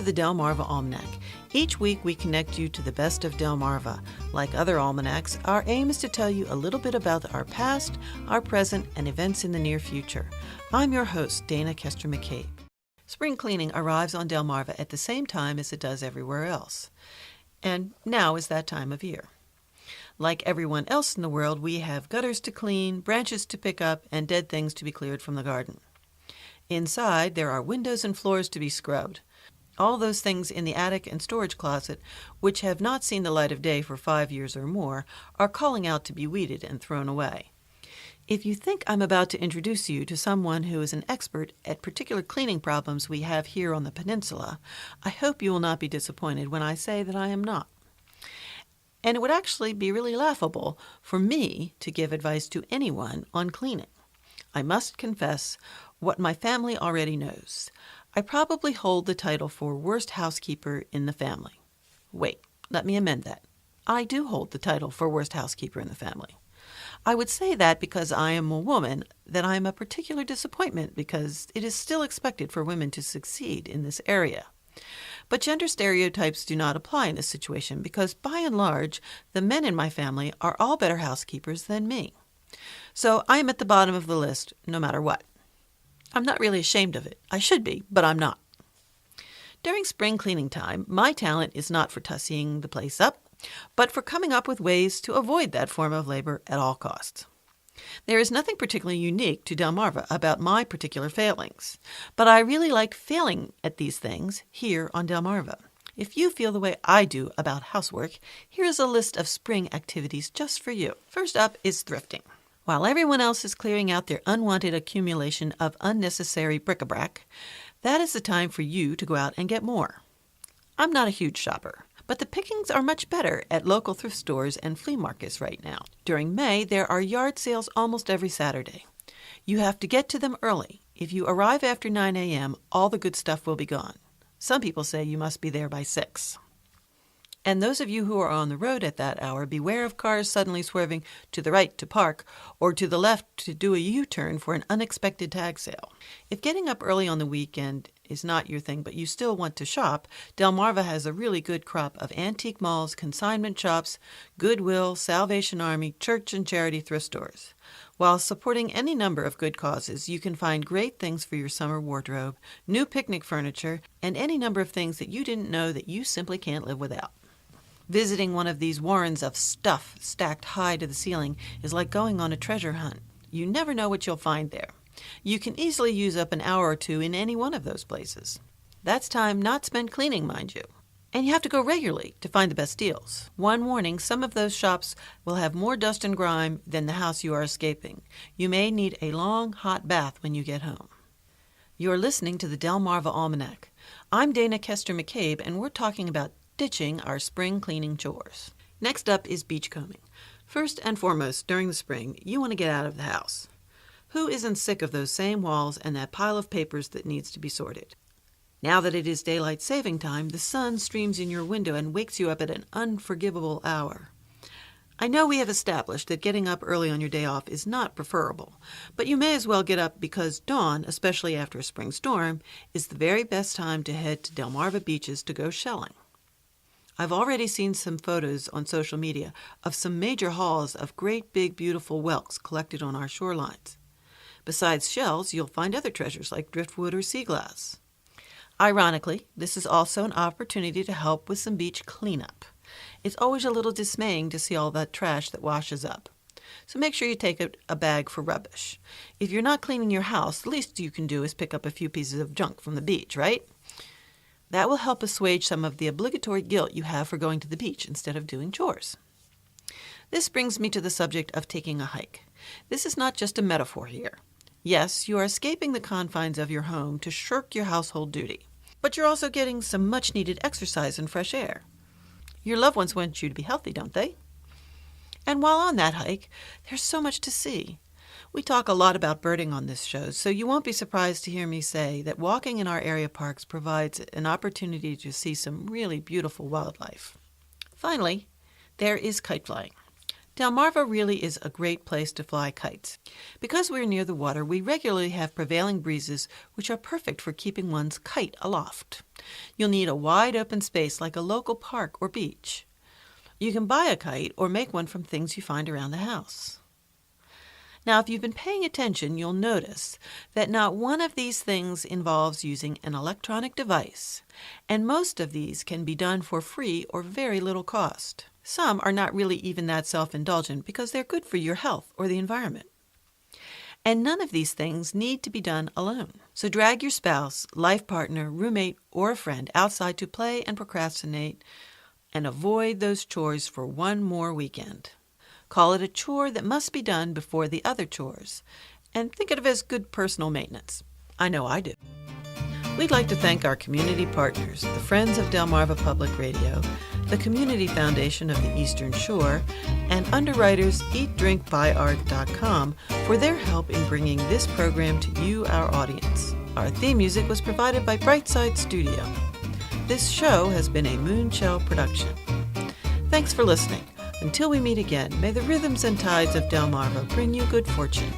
the Delmarva Almanac. Each week we connect you to the best of Delmarva. Like other almanacs, our aim is to tell you a little bit about our past, our present, and events in the near future. I'm your host, Dana Kester McCabe. Spring cleaning arrives on Delmarva at the same time as it does everywhere else. And now is that time of year. Like everyone else in the world, we have gutters to clean, branches to pick up, and dead things to be cleared from the garden. Inside, there are windows and floors to be scrubbed. All those things in the attic and storage closet, which have not seen the light of day for 5 years or more, are calling out to be weeded and thrown away. If you think I'm about to introduce you to someone who is an expert at particular cleaning problems we have here on the peninsula, I hope you will not be disappointed when I say that I am not. And it would actually be really laughable for me to give advice to anyone on cleaning. I must confess what my family already knows. I probably hold the title for worst housekeeper in the family. Wait, let me amend that. I do hold the title for worst housekeeper in the family. I would say that because I am a woman, that I am a particular disappointment because it is still expected for women to succeed in this area. But gender stereotypes do not apply in this situation because, by and large, the men in my family are all better housekeepers than me. So I am at the bottom of the list no matter what. I'm not really ashamed of it. I should be, but I'm not. During spring cleaning time, my talent is not for tussying the place up, but for coming up with ways to avoid that form of labor at all costs. There is nothing particularly unique to Delmarva about my particular failings, but I really like failing at these things here on Delmarva. If you feel the way I do about housework, here's a list of spring activities just for you. First up is thrifting. While everyone else is clearing out their unwanted accumulation of unnecessary bric-a-brac, that is the time for you to go out and get more. I'm not a huge shopper, but the pickings are much better at local thrift stores and flea markets right now. During May, there are yard sales almost every Saturday. You have to get to them early. If you arrive after 9 a.m., all the good stuff will be gone. Some people say you must be there by 6. And those of you who are on the road at that hour, beware of cars suddenly swerving to the right to park or to the left to do a U-turn for an unexpected tag sale. If getting up early on the weekend is not your thing, but you still want to shop, Delmarva has a really good crop of antique malls, consignment shops, Goodwill, Salvation Army, church and charity thrift stores. While supporting any number of good causes, you can find great things for your summer wardrobe, new picnic furniture, and any number of things that you didn't know that you simply can't live without. Visiting one of these warrens of stuff stacked high to the ceiling is like going on a treasure hunt. You never know what you'll find there. You can easily use up an hour or two in any one of those places. That's time not spent cleaning, mind you. And you have to go regularly to find the best deals. One warning, some of those shops will have more dust and grime than the house you are escaping. You may need a long, hot bath when you get home. You're listening to the Delmarva Almanac. I'm Dana Kester McCabe, and we're talking about ditching our spring cleaning chores. Next up is beachcombing. First and foremost, during the spring, you want to get out of the house. Who isn't sick of those same walls and that pile of papers that needs to be sorted? Now that it is daylight saving time, the sun streams in your window and wakes you up at an unforgivable hour. I know we have established that getting up early on your day off is not preferable, but you may as well get up because dawn, especially after a spring storm, is the very best time to head to Delmarva beaches to go shelling. I've already seen some photos on social media of some major hauls of great big beautiful whelks collected on our shorelines. Besides shells, you'll find other treasures like driftwood or sea glass. Ironically, this is also an opportunity to help with some beach cleanup. It's always a little dismaying to see all that trash that washes up. So make sure you take a bag for rubbish. If you're not cleaning your house, the least you can do is pick up a few pieces of junk from the beach, right? That will help assuage some of the obligatory guilt you have for going to the beach instead of doing chores. This brings me to the subject of taking a hike. This is not just a metaphor here. Yes, you are escaping the confines of your home to shirk your household duty, but you're also getting some much-needed exercise and fresh air. Your loved ones want you to be healthy, don't they? And while on that hike, there's so much to see. We talk a lot about birding on this show, so you won't be surprised to hear me say that walking in our area parks provides an opportunity to see some really beautiful wildlife. Finally, there is kite flying. Delmarva really is a great place to fly kites. Because we're near the water, we regularly have prevailing breezes which are perfect for keeping one's kite aloft. You'll need a wide open space like a local park or beach. You can buy a kite or make one from things you find around the house. Now, if you've been paying attention, you'll notice that not one of these things involves using an electronic device, and most of these can be done for free or very little cost. Some are not really even that self-indulgent because they're good for your health or the environment. And none of these things need to be done alone. So drag your spouse, life partner, roommate, or a friend outside to play and procrastinate, and avoid those chores for one more weekend. Call it a chore that must be done before the other chores, and think of it as good personal maintenance. I know I do. We'd like to thank our community partners, the Friends of Delmarva Public Radio, the Community Foundation of the Eastern Shore, and underwriters EatDrinkBuyArt.com for their help in bringing this program to you, our audience. Our theme music was provided by Brightside Studio. This show has been a Moonshell production. Thanks for listening. Until we meet again, may the rhythms and tides of Delmarva bring you good fortune.